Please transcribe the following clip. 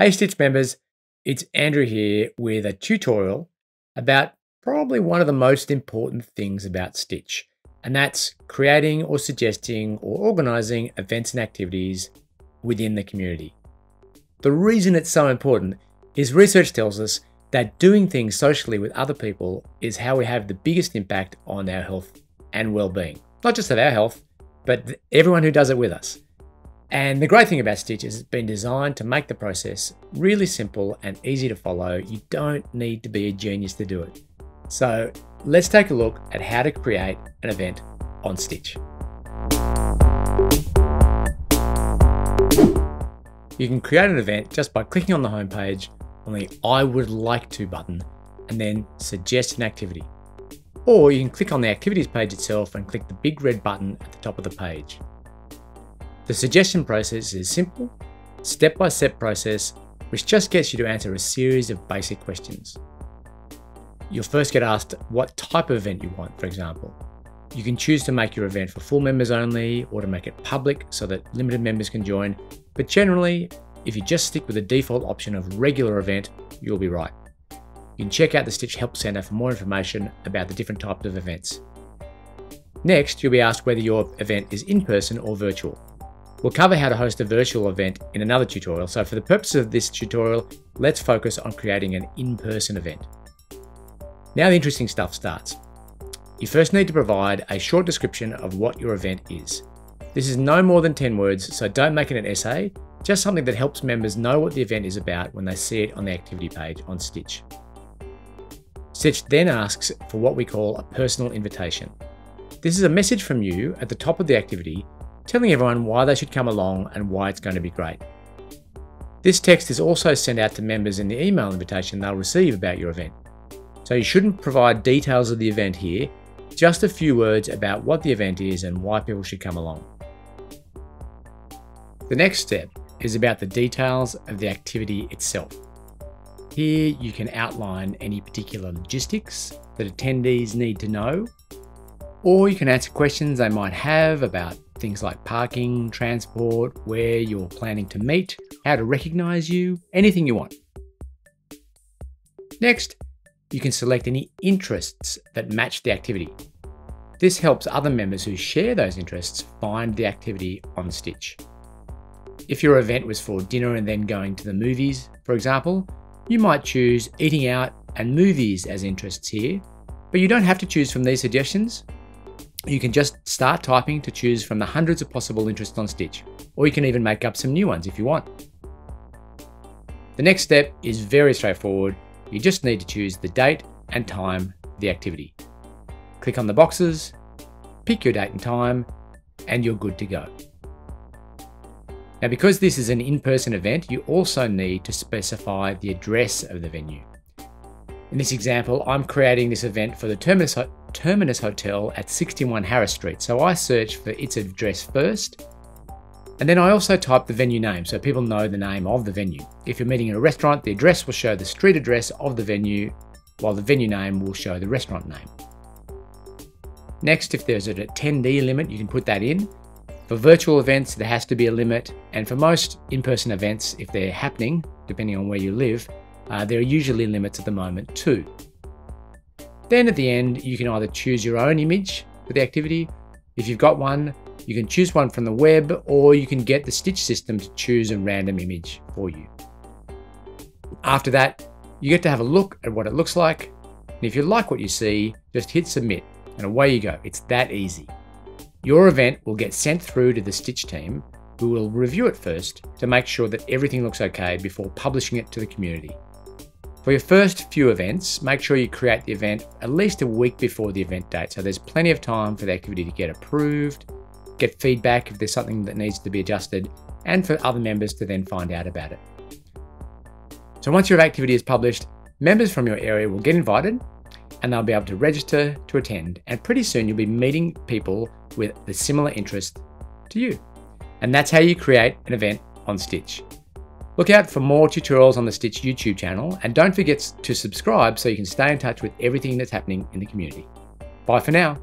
Hey Stitch members, it's Andrew here with a tutorial about probably one of the most important things about Stitch, and that's creating or suggesting or organizing events and activities within the community. The reason it's so important is research tells us that doing things socially with other people is how we have the biggest impact on our health and well-being. Not just of our health, but everyone who does it with us. And the great thing about Stitch is it's been designed to make the process really simple and easy to follow. You don't need to be a genius to do it. So let's take a look at how to create an event on Stitch. You can create an event just by clicking on the home page on the I would like to button and then suggest an activity. Or you can click on the activities page itself and click the big red button at the top of the page. The suggestion process is simple, step-by-step process, which just gets you to answer a series of basic questions. You'll first get asked what type of event you want, for example. You can choose to make your event for full members only or to make it public so that limited members can join, but generally, if you just stick with the default option of regular event, you'll be right. You can check out the Stitch Help Center for more information about the different types of events. Next, you'll be asked whether your event is in-person or virtual. We'll cover how to host a virtual event in another tutorial, so for the purpose of this tutorial, let's focus on creating an in-person event. Now the interesting stuff starts. You first need to provide a short description of what your event is. This is no more than 10 words, so don't make it an essay, just something that helps members know what the event is about when they see it on the activity page on Stitch. Stitch then asks for what we call a personal invitation. This is a message from you at the top of the activity telling everyone why they should come along and why it's going to be great. This text is also sent out to members in the email invitation they'll receive about your event. So you shouldn't provide details of the event here, just a few words about what the event is and why people should come along. The next step is about the details of the activity itself. Here you can outline any particular logistics that attendees need to know, or you can answer questions they might have about things like parking, transport, where you're planning to meet, how to recognize you, anything you want. Next, you can select any interests that match the activity. This helps other members who share those interests find the activity on Stitch. If your event was for dinner and then going to the movies, for example, you might choose eating out and movies as interests here, but you don't have to choose from these suggestions. You can just start typing to choose from the hundreds of possible interests on Stitch, or you can even make up some new ones if you want. The next step is very straightforward. You just need to choose the date and time for the activity. Click on the boxes, pick your date and time, and you're good to go. Now, because this is an in-person event, you also need to specify the address of the venue. In this example, I'm creating this event for the Terminus Hotel at 61 Harris Street, so I search for its address first, and then I also type the venue name so people know the name of the venue. If you're meeting in a restaurant, the address will show the street address of the venue, while the venue name will show the restaurant name. Next, if there's an attendee limit, you can put that in. For virtual events, there has to be a limit, and for most in-person events, if they're happening, depending on where you live, there are usually limits at the moment too. Then at the end, you can either choose your own image for the activity. If you've got one, you can choose one from the web, or you can get the Stitch system to choose a random image for you. After that, you get to have a look at what it looks like. And if you like what you see, just hit submit and away you go. It's that easy. Your event will get sent through to the Stitch team, who will review it first to make sure that everything looks okay before publishing it to the community. For your first few events, make sure you create the event at least a week before the event date, so there's plenty of time for the activity to get approved, get feedback if there's something that needs to be adjusted, and for other members to then find out about it. So once your activity is published, members from your area will get invited and they'll be able to register to attend, and pretty soon you'll be meeting people with the similar interest to you. And that's how you create an event on Stitch. Look out for more tutorials on the Stitch YouTube channel, and don't forget to subscribe so you can stay in touch with everything that's happening in the community. Bye for now.